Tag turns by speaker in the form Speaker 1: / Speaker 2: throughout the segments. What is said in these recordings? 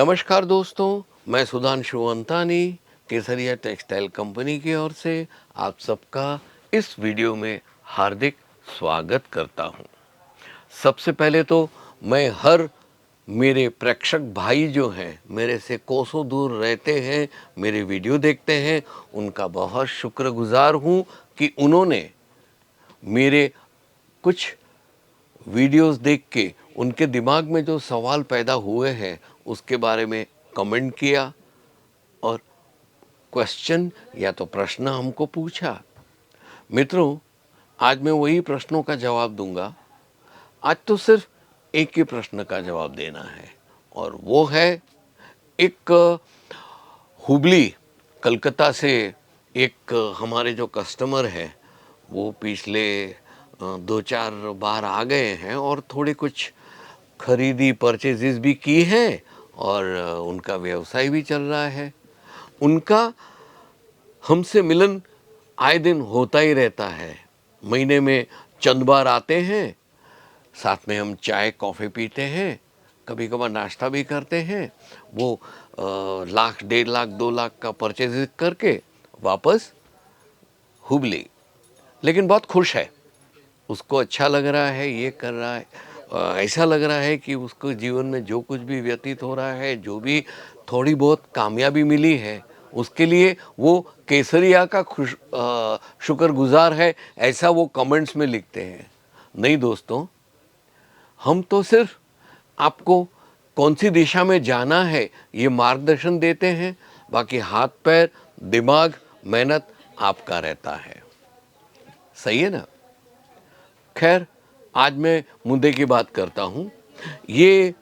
Speaker 1: नमस्कार दोस्तों, मैं सुधांशु अंतानी केसरिया टेक्सटाइल कंपनी की ओर से आप सबका इस वीडियो में हार्दिक स्वागत करता हूं। सबसे पहले तो मैं हर मेरे प्रेक्षक भाई जो हैं, मेरे से कोसों दूर रहते हैं, मेरे वीडियो देखते हैं, उनका बहुत शुक्रगुजार हूं कि उन्होंने मेरे कुछ वीडियोस देख के उनके दिमाग में जो सवाल पैदा हुए हैं उसके बारे में कमेंट किया और क्वेश्चन या तो प्रश्न हमको पूछा। मित्रों, आज मैं वही प्रश्नों का जवाब दूंगा। आज तो सिर्फ एक ही प्रश्न का जवाब देना है और वो है एक हुबली कलकत्ता से एक हमारे जो कस्टमर है वो पिछले 2-4 बार आ गए हैं और थोड़े कुछ खरीदी परचेजेस भी की हैं और उनका व्यवसाय भी चल रहा है। उनका हमसे मिलन आए दिन होता ही रहता है। महीने में चंद बार आते हैं, साथ में हम चाय कॉफ़ी पीते हैं, कभी कभार नाश्ता भी करते हैं। वो लाख 1.5 लाख 2 लाख का परचेज करके वापस हुबली, लेकिन बहुत खुश है। उसको अच्छा लग रहा है, ये कर रहा है, ऐसा लग रहा है कि उसको जीवन में जो कुछ भी व्यतीत हो रहा है, जो भी थोड़ी बहुत कामयाबी मिली है, उसके लिए वो केसरिया का शुक्रगुजार है, ऐसा वो कमेंट्स में लिखते हैं। नहीं दोस्तों, हम तो सिर्फ आपको कौन सी दिशा में जाना है ये मार्गदर्शन देते हैं, बाकी हाथ पैर दिमाग मेहनत आपका रहता है। सही है ना? खैर, आज मैं मुद्दे की बात करता हूँ। ये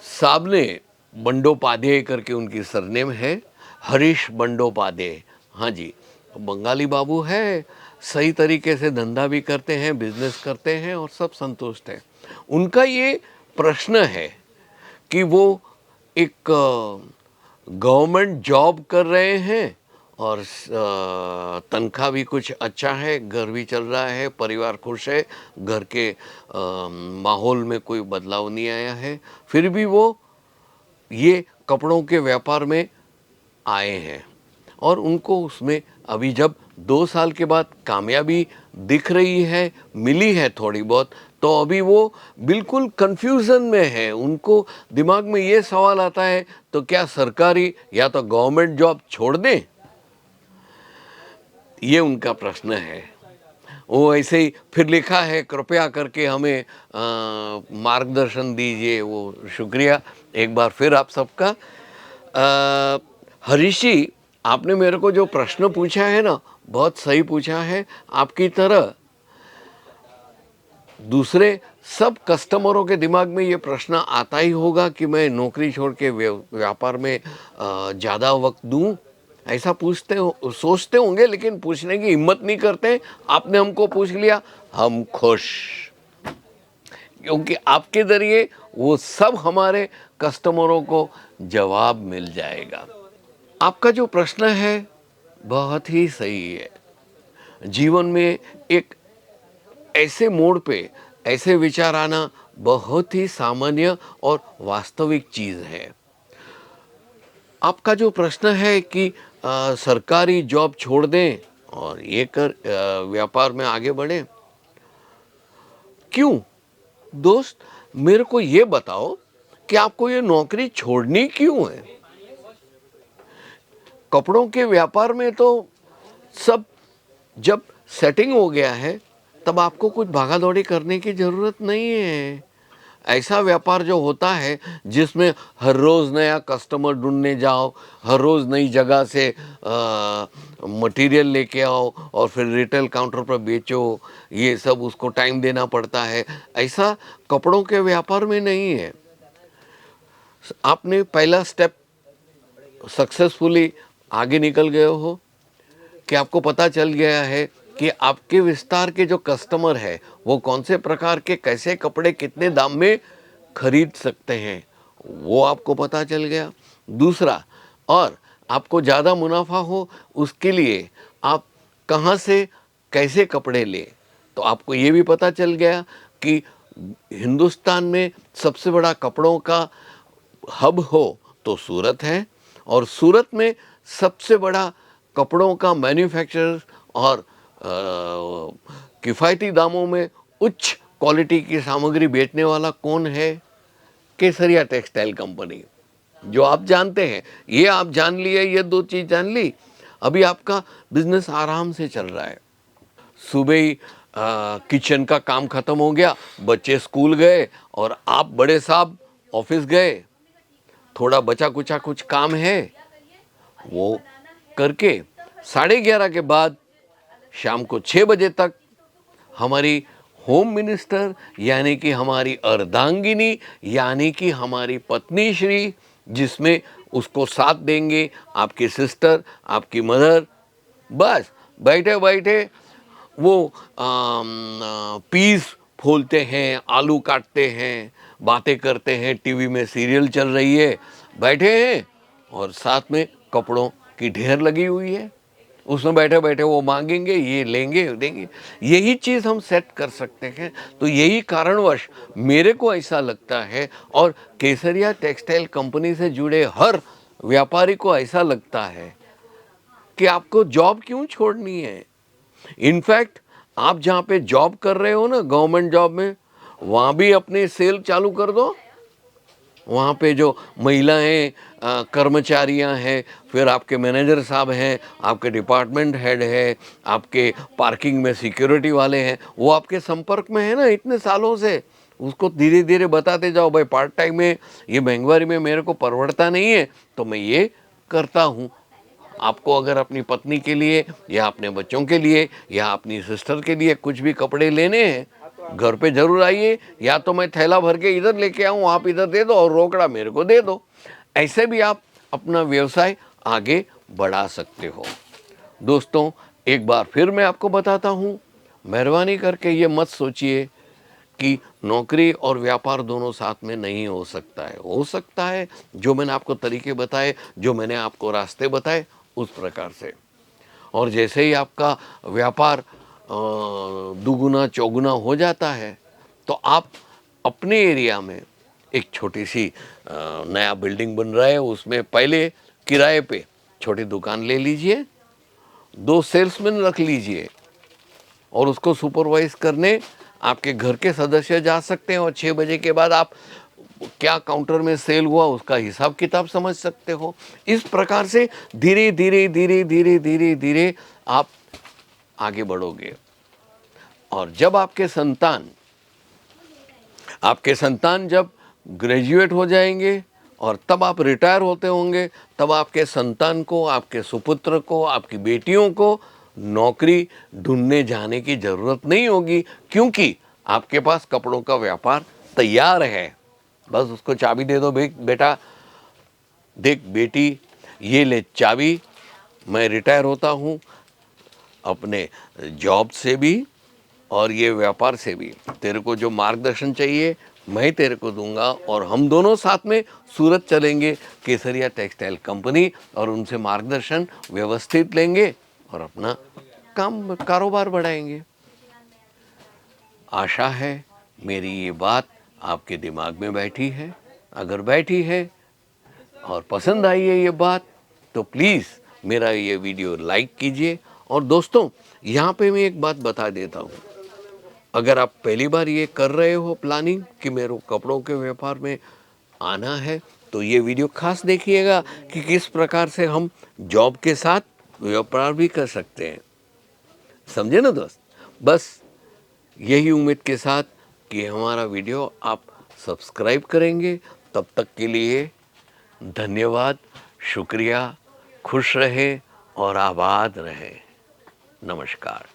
Speaker 1: साबने बंडोपाध्याय करके उनकी सरनेम है, हरीश बंडोपाध्याय। हाँ जी, बंगाली बाबू है, सही तरीके से धंधा भी करते हैं, बिजनेस करते हैं और सब संतुष्ट हैं। उनका ये प्रश्न है कि वो एक गवर्नमेंट जॉब कर रहे हैं और तनख्वाह भी कुछ अच्छा है, घर भी चल रहा है, परिवार खुश है, घर के माहौल में कोई बदलाव नहीं आया है, फिर भी वो ये कपड़ों के व्यापार में आए हैं और उनको उसमें अभी जब 2 साल के बाद कामयाबी दिख रही है, मिली है थोड़ी बहुत, तो अभी वो बिल्कुल कंफ्यूजन में है। उनको दिमाग में ये सवाल आता है, तो क्या सरकारी या तो गवर्नमेंट जॉब छोड़ दें? ये उनका प्रश्न है। वो ऐसे ही फिर लिखा है, कृपया करके हमें मार्गदर्शन दीजिए। वो शुक्रिया एक बार फिर आप सबका। हरीश जी, आपने मेरे को जो प्रश्न पूछा है ना, बहुत सही पूछा है। आपकी तरह दूसरे सब कस्टमरों के दिमाग में ये प्रश्न आता ही होगा कि मैं नौकरी छोड़ के व्यापार में ज़्यादा वक्त दूं। ऐसा पूछते हो, सोचते होंगे, लेकिन पूछने की हिम्मत नहीं करते। आपने हमको पूछ लिया, हम खुश, क्योंकि आपके जरिए वो सब हमारे कस्टमरों को जवाब मिल जाएगा। आपका जो प्रश्न है बहुत ही सही है। जीवन में एक ऐसे मोड़ पे ऐसे विचार आना बहुत ही सामान्य और वास्तविक चीज है। आपका जो प्रश्न है कि सरकारी जॉब छोड़ दें और ये कर व्यापार में आगे बढ़े, क्यों? दोस्त, मेरे को ये बताओ कि आपको ये नौकरी छोड़नी क्यों है? कपड़ों के व्यापार में तो सब जब सेटिंग हो गया है, तब आपको कुछ भागा दौड़ी करने की ज़रूरत नहीं है। ऐसा व्यापार जो होता है जिसमें हर रोज़ नया कस्टमर ढूंढने जाओ, हर रोज़ नई जगह से मटेरियल लेके आओ और फिर रिटेल काउंटर पर बेचो, ये सब उसको टाइम देना पड़ता है। ऐसा कपड़ों के व्यापार में नहीं है। आपने पहला स्टेप सक्सेसफुली आगे निकल गए हो कि आपको पता चल गया है कि आपके विस्तार के जो कस्टमर है वो कौन से प्रकार के कैसे कपड़े कितने दाम में खरीद सकते हैं, वो आपको पता चल गया। दूसरा, और आपको ज़्यादा मुनाफा हो उसके लिए आप कहाँ से कैसे कपड़े लें, तो आपको ये भी पता चल गया कि हिंदुस्तान में सबसे बड़ा कपड़ों का हब हो तो सूरत है, और सूरत में सबसे बड़ा कपड़ों का मैन्युफैक्चरर और किफ़ायती दामों में उच्च क्वालिटी की सामग्री बेचने वाला कौन है? केसरिया टेक्सटाइल कंपनी, जो आप जानते हैं। ये आप जान लिए, ये दो चीज़ जान ली, अभी आपका बिजनेस आराम से चल रहा है। सुबह ही किचन का काम खत्म हो गया, बच्चे स्कूल गए और आप बड़े साहब ऑफिस गए, थोड़ा बचा कुचा कुछ काम है वो करके 11:30 के बाद शाम को 6 बजे तक हमारी होम मिनिस्टर यानी कि हमारी अर्धांगिनी यानी कि हमारी पत्नी श्री, जिसमें उसको साथ देंगे आपकी सिस्टर, आपकी मदर, बस बैठे बैठे वो पीस फोलते हैं, आलू काटते हैं, बातें करते हैं, टीवी में सीरियल चल रही है, बैठे हैं और साथ में कपड़ों की ढेर लगी हुई है, उसमें बैठे बैठे वो मांगेंगे, ये लेंगे देंगे। यही चीज़ हम सेट कर सकते हैं। तो यही कारणवश मेरे को ऐसा लगता है, और केसरिया टेक्सटाइल कंपनी से जुड़े हर व्यापारी को ऐसा लगता है कि आपको जॉब क्यों छोड़नी है। इनफैक्ट आप जहाँ पे जॉब कर रहे हो ना, गवर्नमेंट जॉब में, वहाँ भी अपनी सेल चालू कर दो। वहाँ पे जो महिलाएं कर्मचारियां हैं, फिर आपके मैनेजर साहब हैं, आपके डिपार्टमेंट हेड है, आपके पार्किंग में सिक्योरिटी वाले हैं, वो आपके संपर्क में है ना इतने सालों से, उसको धीरे धीरे बताते जाओ, भाई पार्ट टाइम में ये महंगाई में मेरे को परवड़ता नहीं है तो मैं ये करता हूँ। आपको अगर अपनी पत्नी के लिए या अपने बच्चों के लिए या अपनी सिस्टर के लिए कुछ भी कपड़े लेने हैं, घर पे जरूर आइए, या तो मैं थैला भर के इधर लेके आऊँ, आप इधर दे दो और रोकड़ा मेरे को दे दो। ऐसे भी आप अपना व्यवसाय आगे बढ़ा सकते हो। दोस्तों, एक बार फिर मैं आपको बताता हूँ, मेहरबानी करके ये मत सोचिए कि नौकरी और व्यापार दोनों साथ में नहीं हो सकता है। हो सकता है, जो मैंने आपको तरीके बताए, जो मैंने आपको रास्ते बताए, उस प्रकार से। और जैसे ही आपका व्यापार दुगुना चौगुना हो जाता है, तो आप अपने एरिया में एक छोटी सी नया बिल्डिंग बन रहा है, उसमें पहले किराए पे छोटी दुकान ले लीजिए, 2 सेल्समैन रख लीजिए और उसको सुपरवाइज करने आपके घर के सदस्य जा सकते हैं, और 6 बजे के बाद आप क्या काउंटर में सेल हुआ उसका हिसाब किताब समझ सकते हो। इस प्रकार से धीरे धीरे धीरे धीरे धीरे धीरे आप आगे बढ़ोगे, और जब आपके संतान जब ग्रेजुएट हो जाएंगे और तब आप रिटायर होते होंगे, तब आपके संतान को, आपके सुपुत्र को, आपकी बेटियों को नौकरी ढूंढने जाने की ज़रूरत नहीं होगी, क्योंकि आपके पास कपड़ों का व्यापार तैयार है। बस उसको चाबी दे दो, बेटा देख बेटी, ये ले चाबी, मैं रिटायर होता हूँ अपने जॉब से भी और ये व्यापार से भी, तेरे को जो मार्गदर्शन चाहिए मैं तेरे को दूंगा, और हम दोनों साथ में सूरत चलेंगे केसरिया टेक्सटाइल कंपनी, और उनसे मार्गदर्शन व्यवस्थित लेंगे और अपना कारोबार बढ़ाएंगे। आशा है मेरी ये बात आपके दिमाग में बैठी है। अगर बैठी है और पसंद आई है ये बात, तो प्लीज़ मेरा ये वीडियो लाइक कीजिए। और दोस्तों, यहाँ पे मैं एक बात बता देता हूँ, अगर आप पहली बार ये कर रहे हो प्लानिंग कि मेरे को कपड़ों के व्यापार में आना है, तो ये वीडियो खास देखिएगा कि किस प्रकार से हम जॉब के साथ व्यापार भी कर सकते हैं। समझे ना दोस्त? बस यही उम्मीद के साथ कि हमारा वीडियो आप सब्सक्राइब करेंगे। तब तक के लिए धन्यवाद, शुक्रिया, खुश रहे और आबाद रहे। नमस्कार।